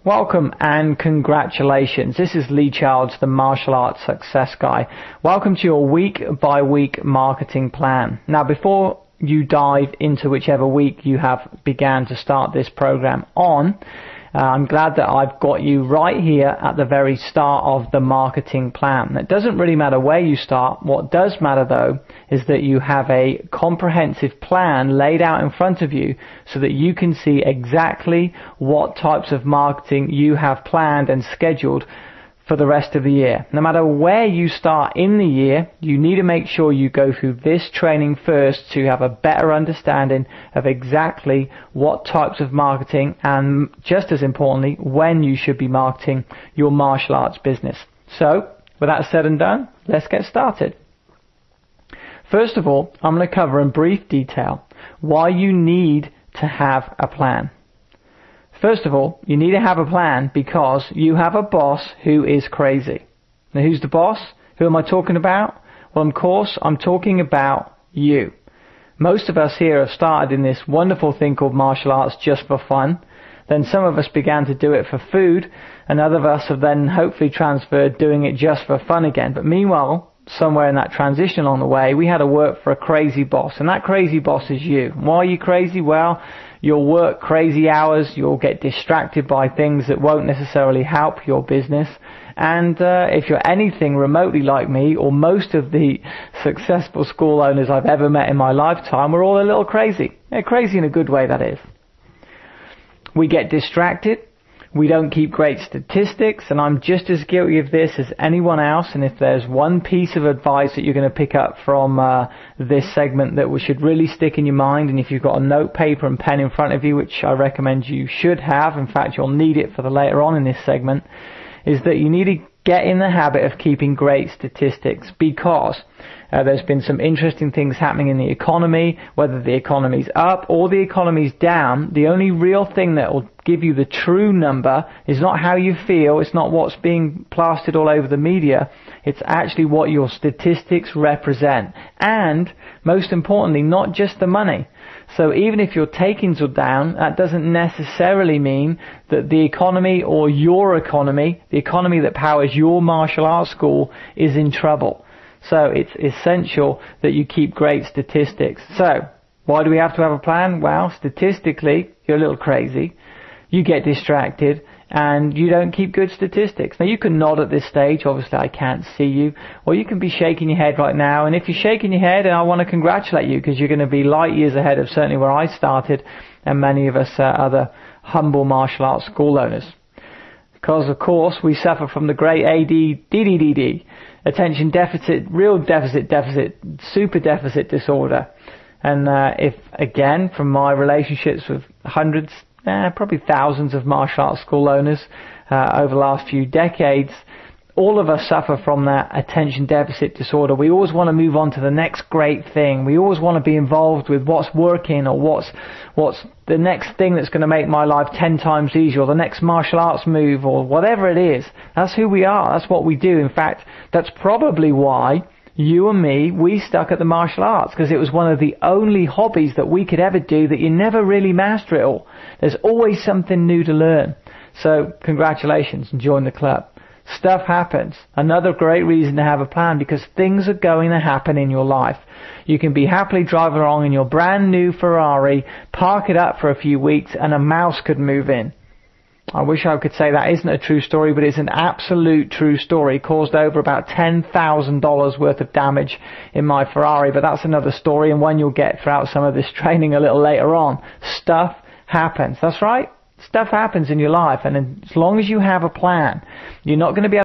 Welcome and congratulations. This is Leigh Childs, the Martial Arts Success Guy. Welcome to your week-by-week marketing plan. Now, before you dive into whichever week you have began to start this program on, I'm glad that I've got you right here at the very start of the marketing plan. It doesn't really matter where you start. What does matter, though, is that you have a comprehensive plan laid out in front of you so that you can see exactly what types of marketing you have planned and scheduled for the rest of the year. No matter where you start in the year, you need to make sure you go through this training first to have a better understanding of exactly what types of marketing and, just as importantly, when you should be marketing your martial arts business. So, with that said and done, let's get started. First of all, I'm going to cover in brief detail why you need to have a plan. First of all, you need to have a plan because you have a boss who is crazy. Now, who's the boss? Who am I talking about? Well, of course, I'm talking about you. Most of us here have started in this wonderful thing called martial arts just for fun. Then some of us began to do it for food, and other of us have then hopefully transferred doing it just for fun again. But meanwhile, somewhere in that transition along the way, we had to work for a crazy boss, and that crazy boss is you. Why are you crazy? Well, you'll work crazy hours, you'll get distracted by things that won't necessarily help your business, and if you're anything remotely like me, or most of the successful school owners I've ever met in my lifetime, we're all a little crazy. Yeah, crazy in a good way, that is. We get distracted. We don't keep great statistics, and I'm just as guilty of this as anyone else. And if there's one piece of advice that you're going to pick up from this segment that should really stick in your mind, and if you've got a note, paper and pen in front of you, which I recommend you should have, in fact you'll need it for the later on in this segment, is that you need to get in the habit of keeping great statistics, because there's been some interesting things happening in the economy. Whether the economy's up or the economy's down, the only real thing that will give you the true number is not how you feel, it's not what's being plastered all over the media, it's actually what your statistics represent. And most importantly, not just the money. So even if your takings are down, that doesn't necessarily mean that the economy or your economy, the economy that powers your martial arts school, is in trouble. So it's essential that you keep great statistics. So why do we have to have a plan? Well, statistically, you're a little crazy. You get distracted and you don't keep good statistics. Now, you can nod at this stage. Obviously, I can't see you. Or you can be shaking your head right now. And if you're shaking your head, I want to congratulate you, because you're going to be light years ahead of certainly where I started and many of us other humble martial arts school owners. Because, of course, we suffer from the great ADDDD, attention deficit, real deficit, super deficit disorder. And if, again, from my relationships with hundreds, probably thousands of martial arts school owners over the last few decades, all of us suffer from that attention deficit disorder. We always want to move on to the next great thing. We always want to be involved with what's working, or what's the next thing that's going to make my life 10 times easier, or the next martial arts move, or whatever it is. That's who we are. That's what we do. In fact, that's probably why you and me, we stuck at the martial arts, because it was one of the only hobbies that we could ever do that you never really master it all. There's always something new to learn. So congratulations and join the club. Stuff happens. Another great reason to have a plan, because things are going to happen in your life. You can be happily driving along in your brand new Ferrari, park it up for a few weeks, and a mouse could move in. I wish I could say that isn't a true story, but it's an absolute true story. Caused over about $10,000 worth of damage in my Ferrari, but that's another story, and one you'll get throughout some of this training a little later on. Stuff happens. That's right. Stuff happens in your life, and as long as you have a plan, you're not going to be able